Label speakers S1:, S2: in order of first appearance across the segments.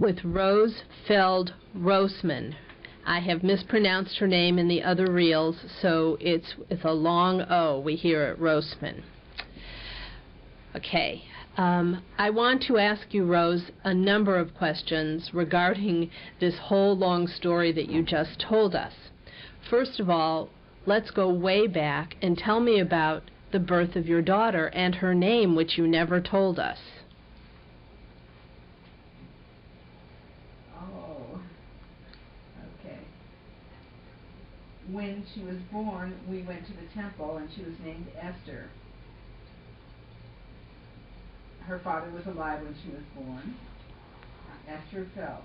S1: with Rose Feld Rosman. I have mispronounced her name in the other reels, so it's a long O. We hear it Rosman. Okay. I want to ask you, Rose, a number of questions regarding this whole long story that you just told us. First of all, let's go way back and tell me about the birth of your daughter and her name, which you never told us.
S2: Oh, okay. When she was born, we went to the temple, and she was named Esther. Her father was alive when she was born. Esther fell.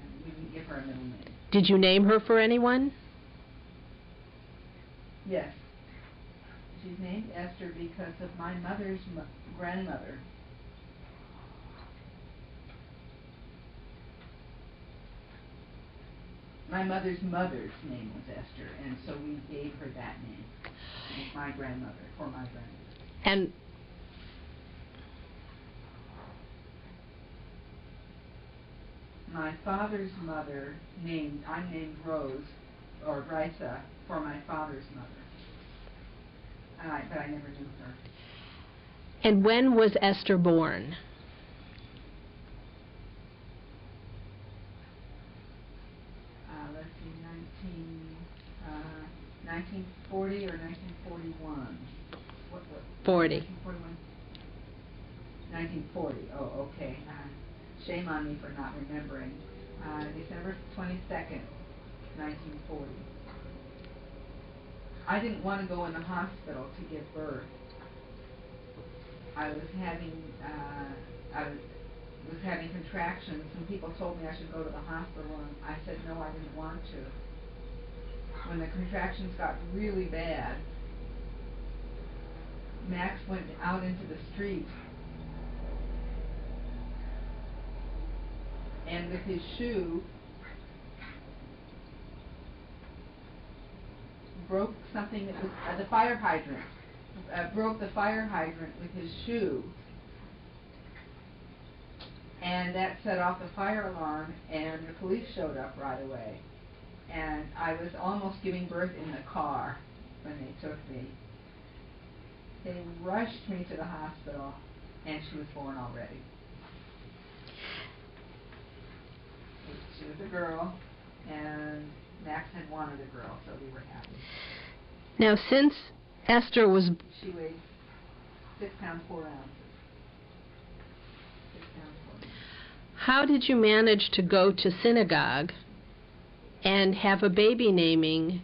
S2: And we didn't give her a middle name.
S1: Did you name her for anyone?
S2: Yes. She's named Esther because of my mother's grandmother. My mother's name was Esther, and so we gave her that name. It's my grandmother, for my grandmother.
S1: And
S2: my father's mother I'm named Rose, or Risa, for my father's mother. But I never knew her.
S1: And when was Esther born?
S2: Let's see, 1940 or 1941? What?
S1: 40.
S2: 1941? 1940. Oh, okay. Shame on me for not remembering. December 22nd, 1940. I didn't want to go in the hospital to give birth. I was having contractions, and people told me I should go to the hospital, and I said no, I didn't want to. When the contractions got really bad, Max went out into the street, and with his shoe broke something that was the fire hydrant. Broke the fire hydrant with his shoe, and that set off the fire alarm, and the police showed up right away. And I was almost giving birth in the car when they took me. They rushed me to the hospital, and she was born already. She was a girl, and Max had wanted a girl, so we were happy.
S1: Now, since Esther was...
S2: She weighed 6 pounds, 4 ounces. 6 pounds, 4 ounces.
S1: How did you manage to go to synagogue and have a baby naming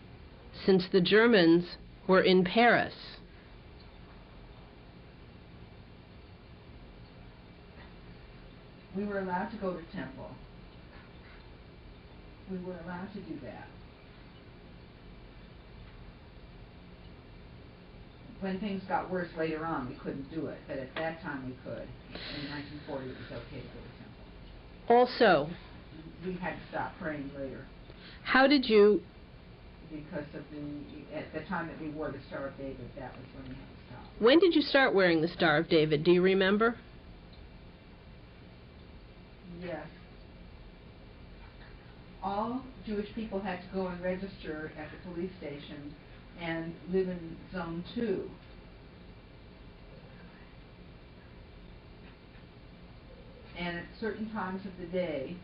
S1: since the Germans were in Paris?
S2: We were allowed to go to temple. We were allowed to do that. When things got worse later on, we couldn't do it, but at that time we could. In 1940, it was okay to go to temple.
S1: Also,
S2: we had to stop praying later.
S1: How did you...
S2: Because of at the time that we wore the Star of David, that was when we had to stop.
S1: When did you start wearing the Star of David? Do you remember?
S2: Yes. All Jewish people had to go and register at the police station and live in Zone 2. And at certain times of the day,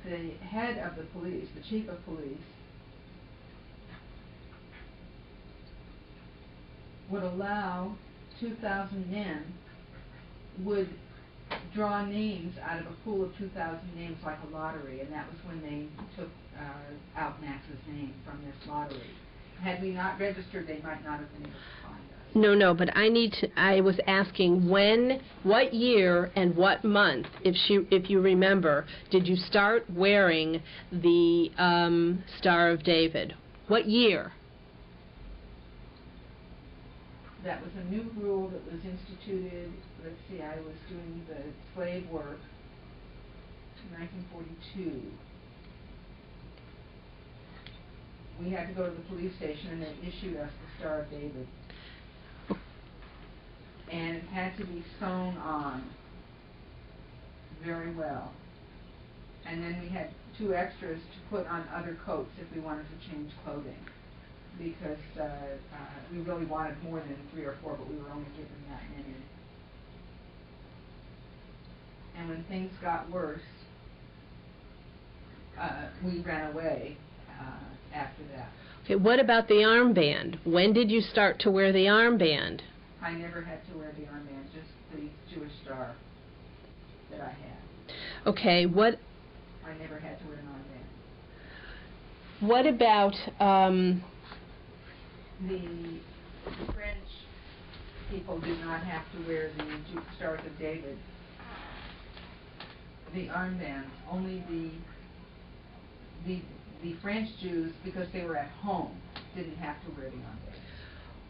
S2: the head of the police, the chief of police, would allow 2,000 men, would draw names out of a pool of 2,000 names like a lottery, and that was when they took out Max's name from this lottery. Had we not registered, they might not have been able to find us.
S1: No, but I was asking what year and what month, if you remember, did you start wearing the Star of David? What year?
S2: That was a new rule that was instituted. Let's see, I was doing the slave work in 1942. We had to go to the police station, and they issued us the Star of David. and it had to be sewn on very well. And then we had 2 extras to put on other coats if we wanted to change clothing, because we really wanted more than 3 or 4, but we were only given that many. And when things got worse, we ran away after that.
S1: Okay, what about the armband? When did you start to wear the armband?
S2: I never had to wear the armband, just the Jewish star that I had.
S1: Okay, what
S2: I never had to wear an armband.
S1: What about
S2: The French people did not have to wear the Stars of David, the armbands. Only the French Jews, because they were at home, didn't have to wear the armband.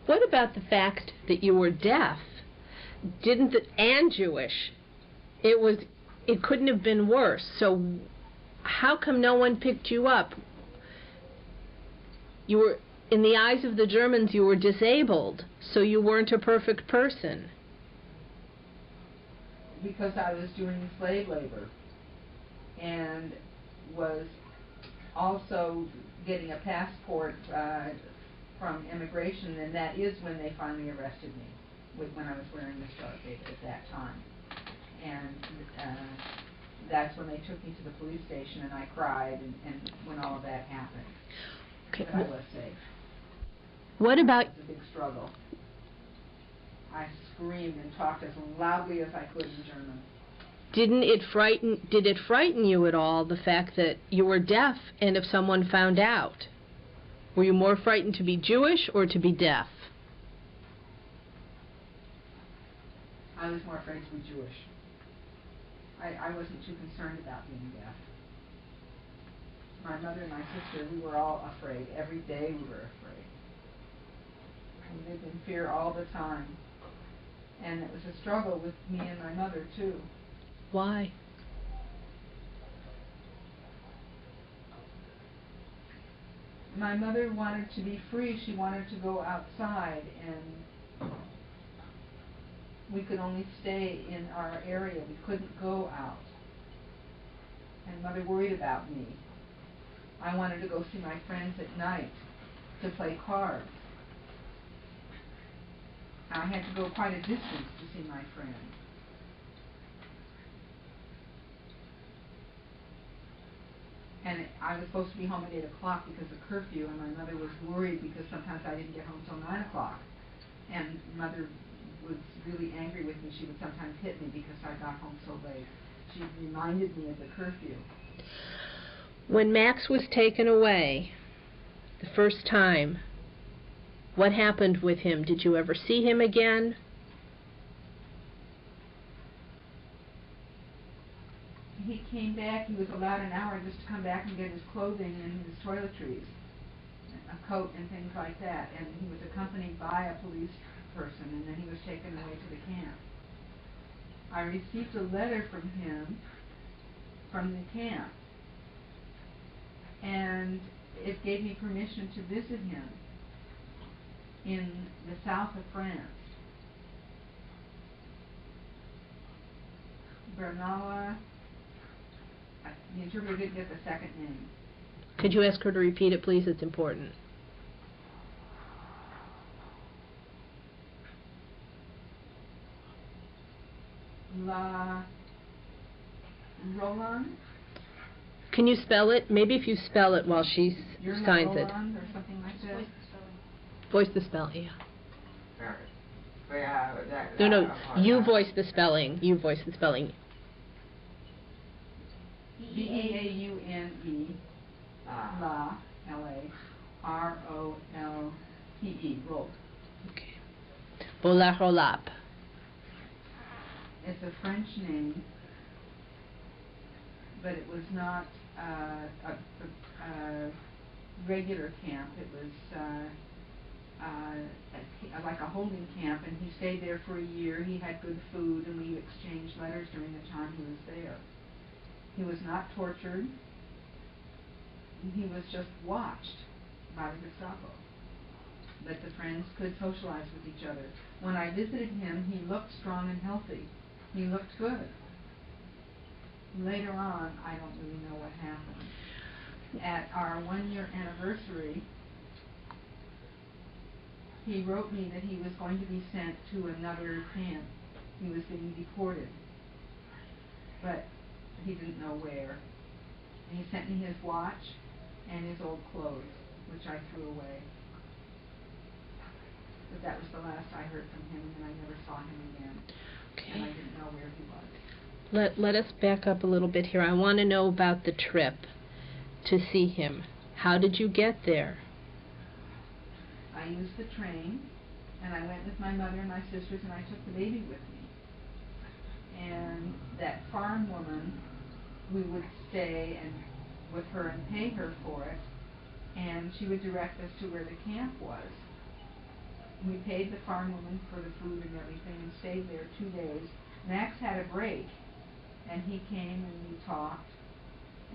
S1: What about the fact that you were deaf? And Jewish? It couldn't have been worse. So how come no one picked you up? You were, in the eyes of the Germans, you were disabled, so you weren't a perfect person.
S2: Because I was doing slave labor and was also getting a passport from immigration, and that is when they finally arrested me, when I was wearing the Star of David at that time. And that's when they took me to the police station, and I cried, and when all of that happened.
S1: Okay.
S2: But I was safe.
S1: What about...
S2: It was a big struggle. I screamed and talked as loudly as I could in German.
S1: Did it frighten you at all, the fact that you were deaf, and if someone found out? Were you more frightened to be Jewish or to be deaf?
S2: I was more afraid to be Jewish. I wasn't too concerned about being deaf. My mother and my sister, we were all afraid. Every day we were afraid. We lived in fear all the time. And it was a struggle with me and my mother, too.
S1: Why?
S2: My mother wanted to be free. She wanted to go outside, and we could only stay in our area. We couldn't go out. And Mother worried about me. I wanted to go see my friends at night to play cards. I had to go quite a distance to see my friends. And I was supposed to be home at 8 o'clock because of curfew, and my mother was worried because sometimes I didn't get home till 9 o'clock. And Mother was really angry with me. She would sometimes hit me because I got home so late. She reminded me of the curfew.
S1: When Max was taken away the first time, what happened with him? Did you ever see him again?
S2: He came back. He was allowed an hour just to come back and get his clothing and his toiletries, a coat and things like that. And he was accompanied by a police person, and then he was taken away to the camp. I received a letter from him from the camp, and it gave me permission to visit him in the south of France. Bernala, the interpreter didn't get the second name.
S1: Could you ask her to repeat it, please? It's important.
S2: La Roland?
S1: Can you spell it? Maybe if you spell it while she signs it.
S2: Roland or something like that?
S1: Voice the spelling, yeah. No, you voice the spelling. You voice the spelling.
S2: B-A-U-N-E, La, L-A-R-O-L-T-E, Rold.
S1: Okay. Bolarolap.
S2: It's a French name, but it was not a regular camp. It was like a holding camp, and he stayed there for a year. He had good food, and we exchanged letters during the time he was there. He was not tortured. He was just watched by the Gestapo. that the friends could socialize with each other. When I visited him, he looked strong and healthy. He looked good. Later on, I don't really know what happened. At our 1-year anniversary, he wrote me that he was going to be sent to another camp. He was being deported, but he didn't know where. And he sent me his watch and his old clothes, which I threw away. But that was the last I heard from him, and I never saw him again.
S1: Okay.
S2: And I didn't know where he was.
S1: Let us back up a little bit here. I want to know about the trip to see him. How did you get there?
S2: I used the train, and I went with my mother and my sisters, and I took the baby with me. And that farm woman, we would stay and with her and pay her for it, and she would direct us to where the camp was. We paid the farm woman for the food and everything and stayed there 2 days. Max had a break, and he came and we talked,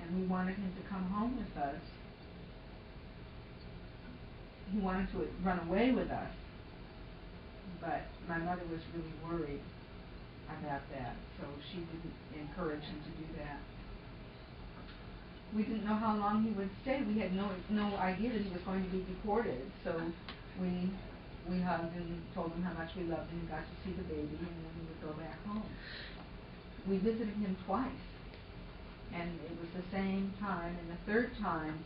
S2: and we wanted him to come home with us. He wanted to run away with us, but my mother was really worried about that, so she didn't encourage him to do that. We didn't know how long he would stay. We had no idea that he was going to be deported, so we hugged and told him how much we loved him and got to see the baby, and then we would go back home. We visited him twice, and it was the same time, and the third time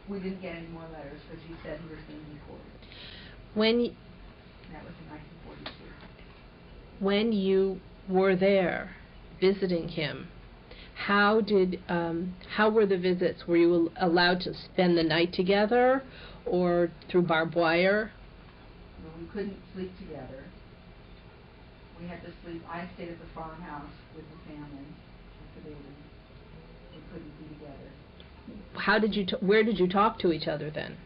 S2: we didn't get any more letters because he said he was being deported. That was in 1942.
S1: When you were there visiting him, how were the visits? Were you allowed to spend the night together, or through barbed wire?
S2: No, we couldn't sleep together. We had to sleep. I stayed at the farmhouse with the family, with the baby. We couldn't be together.
S1: Where did you talk to each other then?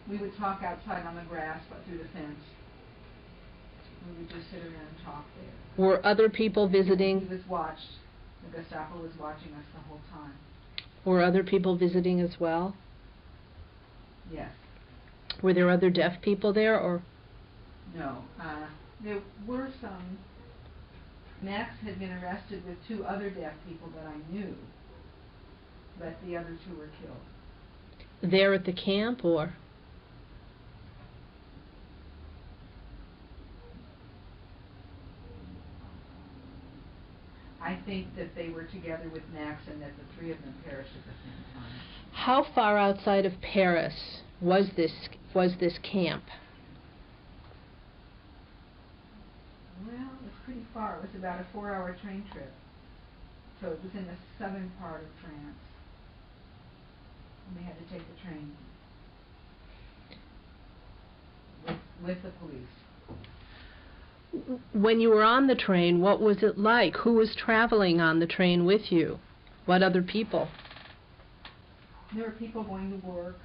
S2: We would talk outside on the grass, but through the fence. We would just sit around and talk there.
S1: Were other people visiting?
S2: He was watched. The Gestapo was watching us the whole time.
S1: Were other people visiting as well?
S2: Yes.
S1: Were there other deaf people there, or?
S2: No. There were some. Max had been arrested with 2 other deaf people that I knew, but the other 2 were killed.
S1: There at the camp, or?
S2: I think that they were together with Max and that the 3 of them perished at the same time.
S1: How far outside of Paris was this camp?
S2: Well, it was pretty far. It was about a 4-hour train trip. So it was in the southern part of France. And we had to take the train with the police.
S1: When you were on the train, what was it like? Who was traveling on the train with you? What other people?
S2: There were people going to work.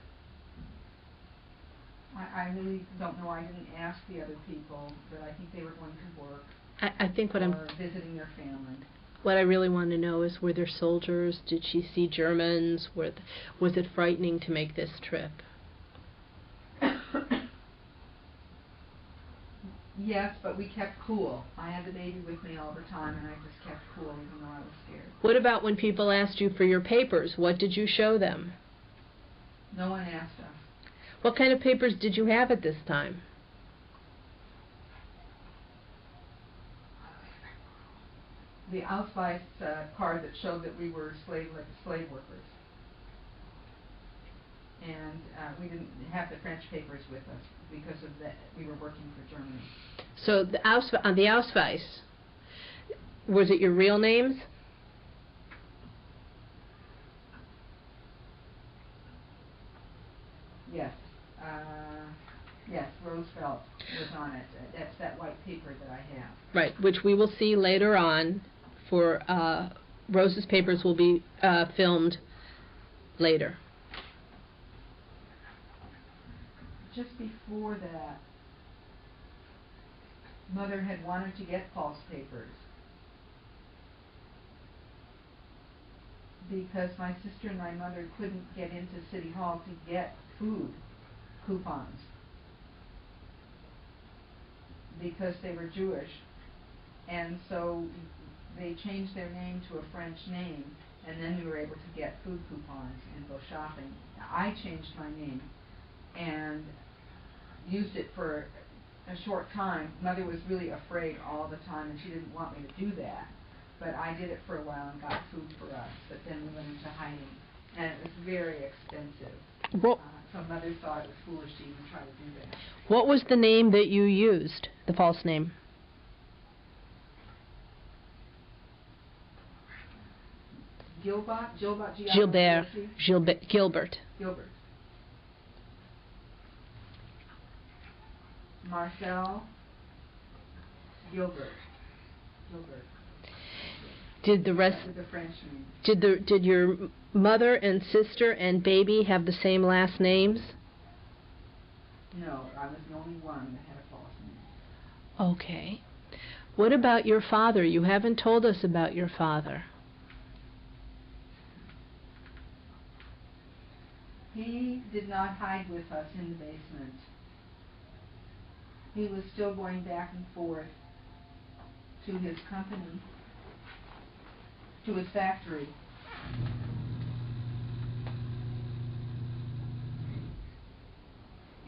S2: I really don't know. I didn't ask the other people, but I think they were going to work.
S1: I think
S2: or visiting their family.
S1: What I really want to know is, were there soldiers? Did she see Germans? Was it frightening to make this trip?
S2: Yes, but we kept cool. I had the baby with me all the time, and I just kept cool even though I was scared.
S1: What about when people asked you for your papers? What did you show them?
S2: No one asked us.
S1: What kind of papers did you have at this time?
S2: The Ausweis card that showed that we were slave workers. And we didn't have the French papers with us because of that. We were working for Germany.
S1: So on the Ausweis, was it your real names?
S2: Yes. Yes, Roosevelt was on it. That's that white paper that I have.
S1: Right, which we will see later on. For Rose's papers will be filmed later.
S2: Just before that, Mother had wanted to get false papers. because my sister and my mother couldn't get into City Hall to get food coupons because they were Jewish, and so they changed their name to a French name, and then we were able to get food coupons and go shopping. I changed my name and used it for a short time. Mother was really afraid all the time, and she didn't want me to do that. But I did it for a while and got food for us. But then we went into hiding, and it was very expensive. So Mother thought it was foolish to even try to do that.
S1: What was the name that you used, the false name?
S2: Gilbert.
S1: Gilbert.
S2: Marcel Gilbert.
S1: Did the rest?
S2: The French name.
S1: Did your mother and sister and baby have the same last names?
S2: No, I was the only one that had a false name.
S1: Okay. What about your father? You haven't told us about your father.
S2: He did not hide with us in the basement. He was still going back and forth to his company, to his factory.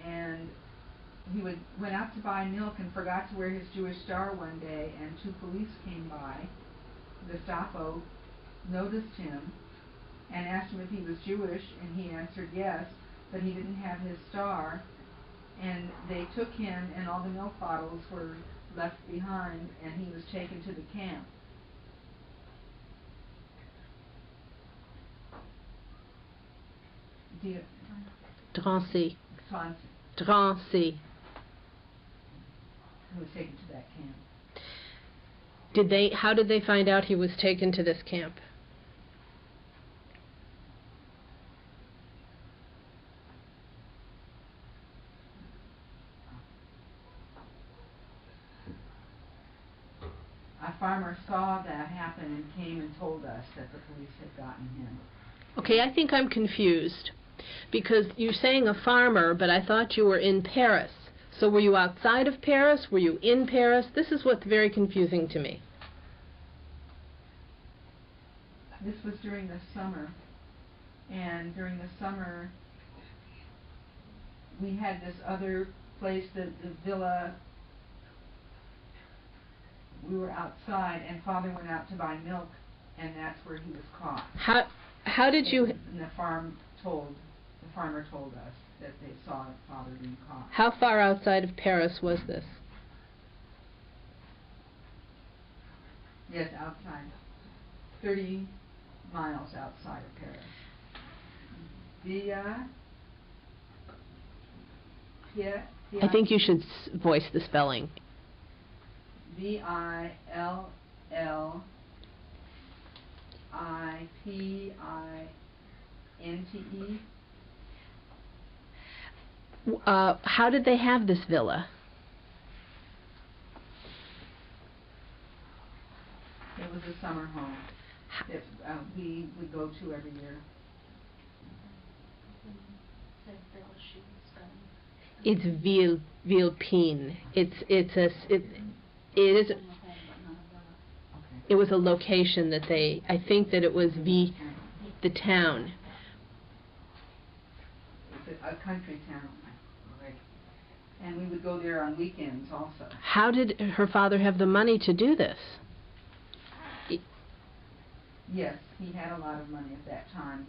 S2: And he went out to buy milk and forgot to wear his Jewish star one day, and 2 police came by. The Gestapo noticed him and asked him if he was Jewish, and he answered yes, but he didn't have his star, and they took him, and all the milk bottles were left behind, and he was taken to the camp.
S1: Drancy.
S2: Drancy. He was taken to that camp.
S1: How did they find out he was taken to this camp?
S2: A farmer saw that happen and came and told us that the police had gotten him.
S1: Okay, I think I'm confused, because you're saying a farmer, but I thought you were in Paris. So were you outside of Paris? Were you in Paris? This is what's very confusing to me.
S2: This was during the summer, and during the summer we had this other place, the villa. We were outside, and Father went out to buy milk, and that's where he was caught.
S1: How did you?
S2: And the farmer told us that they saw Father being caught.
S1: How far outside of Paris was this?
S2: Yes, outside. 30 miles outside of Paris.
S1: I think you should voice the spelling.
S2: Villipinte.
S1: How did they have this villa?
S2: It was a summer home that we would go to every year.
S1: It's Villepine. It was a location that I think that it was the town.
S2: It's a country town. And we would go there on weekends also.
S1: How did her father have the money to do this?
S2: Yes, he had a lot of money at that time.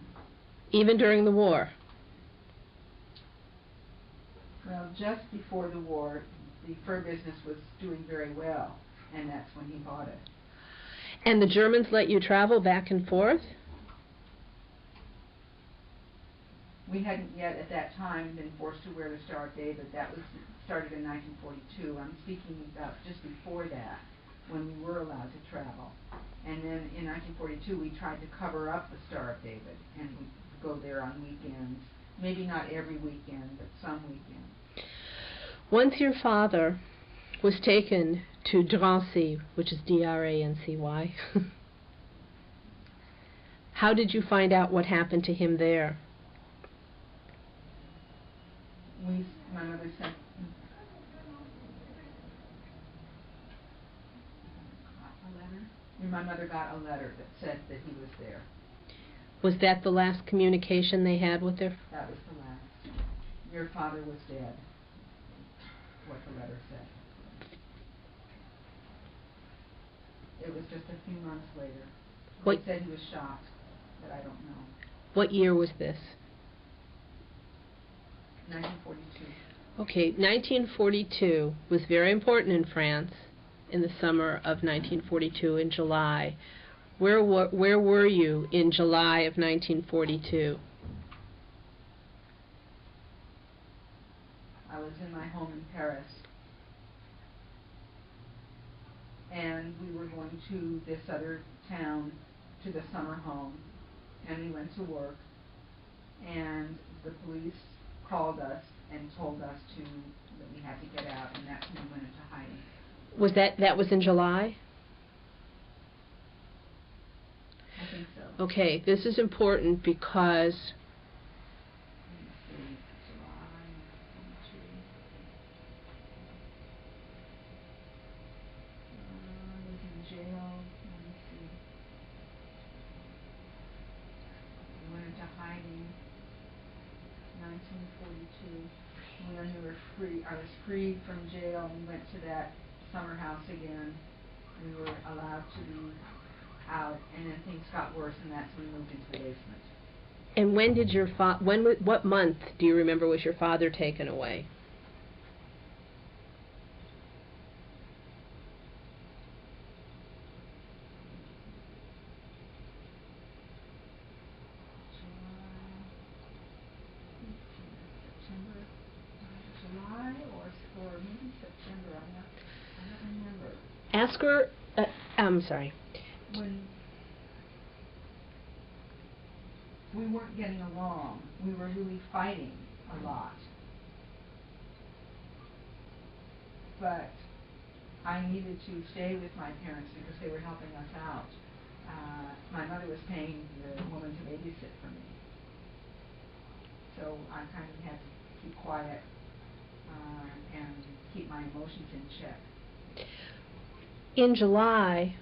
S1: Even during the war?
S2: Well, just before the war, the fur business was doing very well, and that's when he bought it.
S1: And the Germans let you travel back and forth?
S2: We hadn't yet at that time been forced to wear the Star of David. That was started in 1942. I'm speaking about just before that, when we were allowed to travel. And then in 1942 we tried to cover up the Star of David, and we'd go there on weekends. Maybe not every weekend, but some weekends.
S1: Once your father was taken to Drancy, which is D-R-A-N-C-Y, How did you find out what happened to him there?
S2: My mother said, a letter? My mother got a letter that said that he was there.
S1: Was that the last communication they had with their...
S2: That was the last. Your father was dead, what the letter said. It was just a few months later. They said he was shot, but I don't know.
S1: What year was this?
S2: 1942.
S1: Okay, 1942 was very important in France in the summer of 1942 in July. Where were you in July of 1942?
S2: I was in my home in Paris. And we were going to this other town, to the summer home, and we went to work, and the police called us and told us that we had to get out, and that's when we went into hiding.
S1: Was that was in July?
S2: I think so.
S1: Okay, this is important because
S2: when we were free, I was freed from jail and went to that summer house again. We were allowed to be out, and then things got worse, and that's when we moved into the basement.
S1: And when did what month do you remember was your father taken away?
S2: July or maybe September. I don't remember.
S1: Ask her. I'm sorry.
S2: When we weren't getting along, we were really fighting a lot. But I needed to stay with my parents because they were helping us out. My mother was paying the woman to babysit for me. So I kind of had to keep quiet and keep my emotions in check.
S1: In July,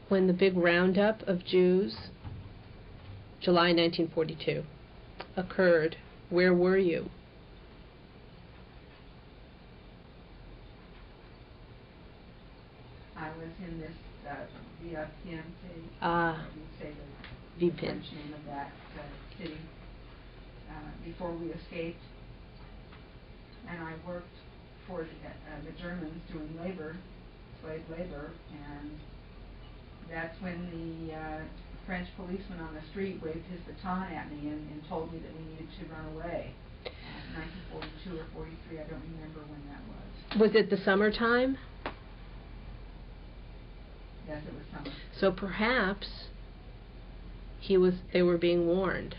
S1: when the big roundup of Jews, July 1942, occurred, where were you?
S2: I was in this Villa-Piente, you say the French name of that city, before we escaped. And I worked for the Germans doing labor, slave labor, and that's when the French policeman on the street waved his baton at me and told me that we needed to run away. 1942 or 43, I don't remember when that was.
S1: Was it the summertime?
S2: Yes, it was summer.
S1: So perhaps they were being warned.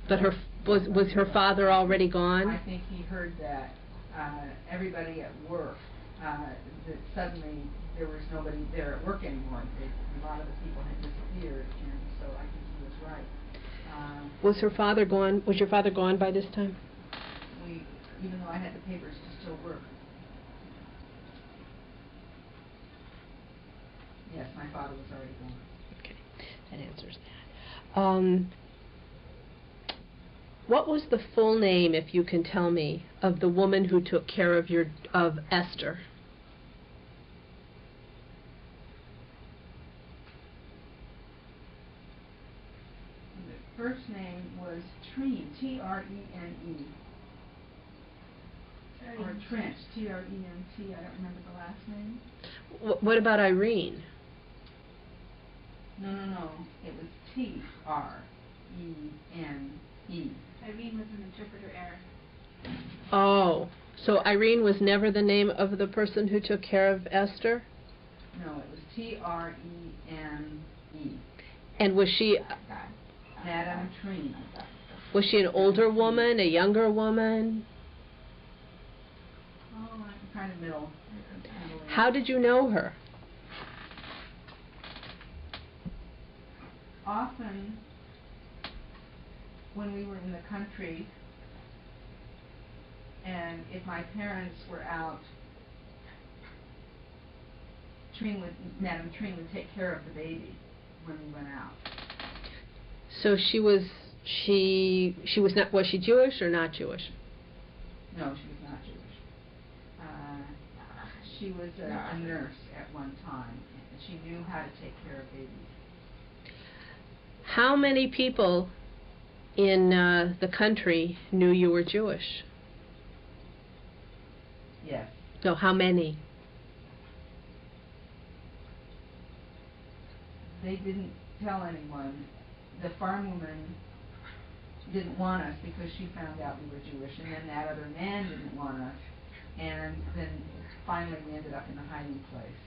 S1: But was her father already gone?
S2: I think he heard that everybody at work, that suddenly there was nobody there at work anymore. A lot of the people had disappeared, and so I think he was right.
S1: Was her father gone? Was your father gone by this time?
S2: Even though I had the papers to still work. Yes, my father was already gone.
S1: Okay, that answers that. What was the full name, if you can tell me, of the woman who took care of Esther?
S2: The first name was Trene, T-R-E-N-E. Or Trent, T-R-E-N-T. I don't remember the last name.
S1: What about Irene?
S2: No. It was T-R-E-N-E.
S3: Irene was an interpreter error.
S1: Oh, so Irene was never the name of the person who took care of Esther?
S2: No, it was T-R-E-N-E.
S1: And was she...
S2: Madame Trene.
S1: Was she an older woman, a younger woman?
S2: Oh, kind of middle.
S1: How did you know her?
S2: often, when we were in the country, and if my parents were out, Madame Trine would take care of the baby when we went out.
S1: So she was not, was she Jewish or not Jewish?
S2: No, she was not Jewish. She was a nurse at one time, and she knew how to take care of babies.
S1: How many people in the country knew you were Jewish?
S2: Yes.
S1: No, how many?
S2: They didn't tell anyone. The farm woman didn't want us because she found out we were Jewish, and then that other man didn't want us, and then finally we ended up in a hiding place.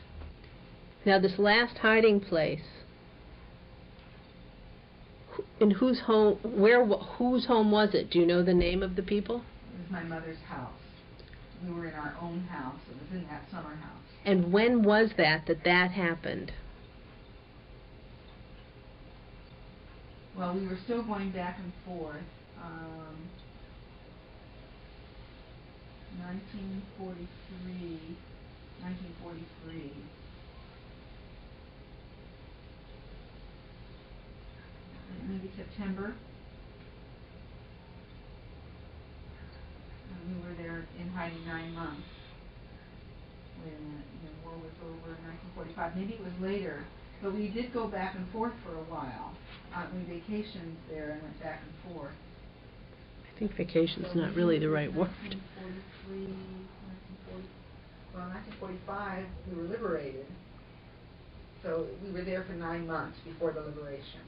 S1: Now, this last hiding place, in whose home? Whose home was it? Do you know the name of the people?
S2: It was my mother's house. We were in our own house. It was in that summer house.
S1: And when was that happened?
S2: Well, we were still going back and forth. 1943. Maybe September. We were there in hiding 9 months when the war was over in 1945. Maybe it was later, but we did go back and forth for a while. We vacationed there and went back and forth.
S1: I think vacation's not really the right word.
S2: 1945, we were liberated. So we were there for 9 months before the liberation.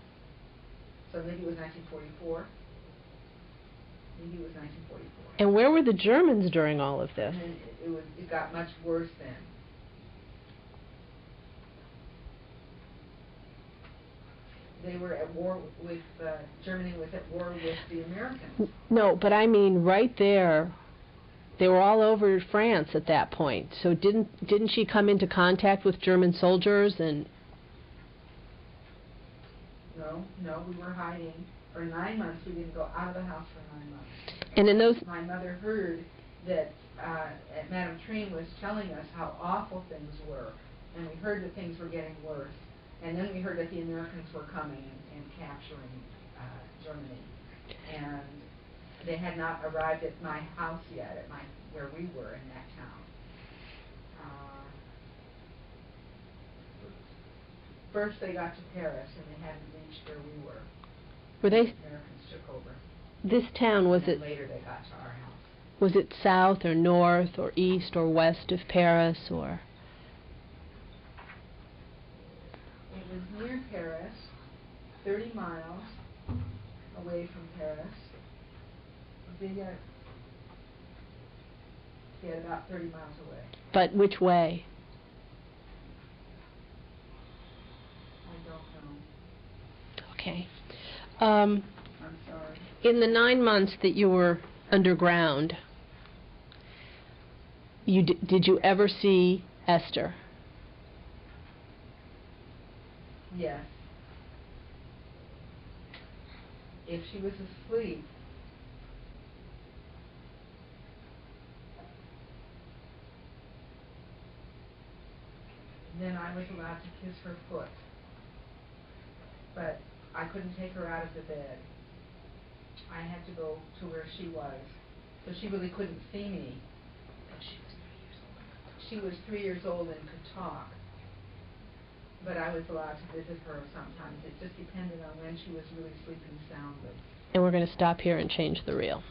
S2: So maybe it was 1944. Maybe it was 1944.
S1: And where were the Germans during all of this?
S2: And it got much worse then. They were at war with Germany was at war with the Americans.
S1: No, but I mean right there. They were all over France at that point. So didn't she come into contact with German soldiers and? No, we were hiding for 9 months. We didn't go out of the house for 9 months. And in those,
S2: my mother heard that Madame Trine was telling us how awful things were, and we heard that things were getting worse. And then we heard that the Americans were coming and capturing Germany, and they had not arrived at my house yet, at where we were in that town. First they got to Paris, and they hadn't reached where we were.
S1: Were they?
S2: The Americans took over.
S1: This town, was it?
S2: Later they got to our house.
S1: Was it south or north or east or west of Paris or?
S2: It was near Paris, 30 miles away from Paris. Yeah, about 30 miles away.
S1: But which way?
S2: I don't know.
S1: Okay.
S2: I'm sorry.
S1: In the 9 months that you were underground, did you ever see Esther?
S2: Yes. If she was asleep, then I was allowed to kiss her foot. But I couldn't take her out of the bed. I had to go to where she was. So she really couldn't see me. She was 3 years old and could talk. But I was allowed to visit her sometimes. It just depended on when she was really sleeping soundly.
S1: And we're going to stop here and change the reel.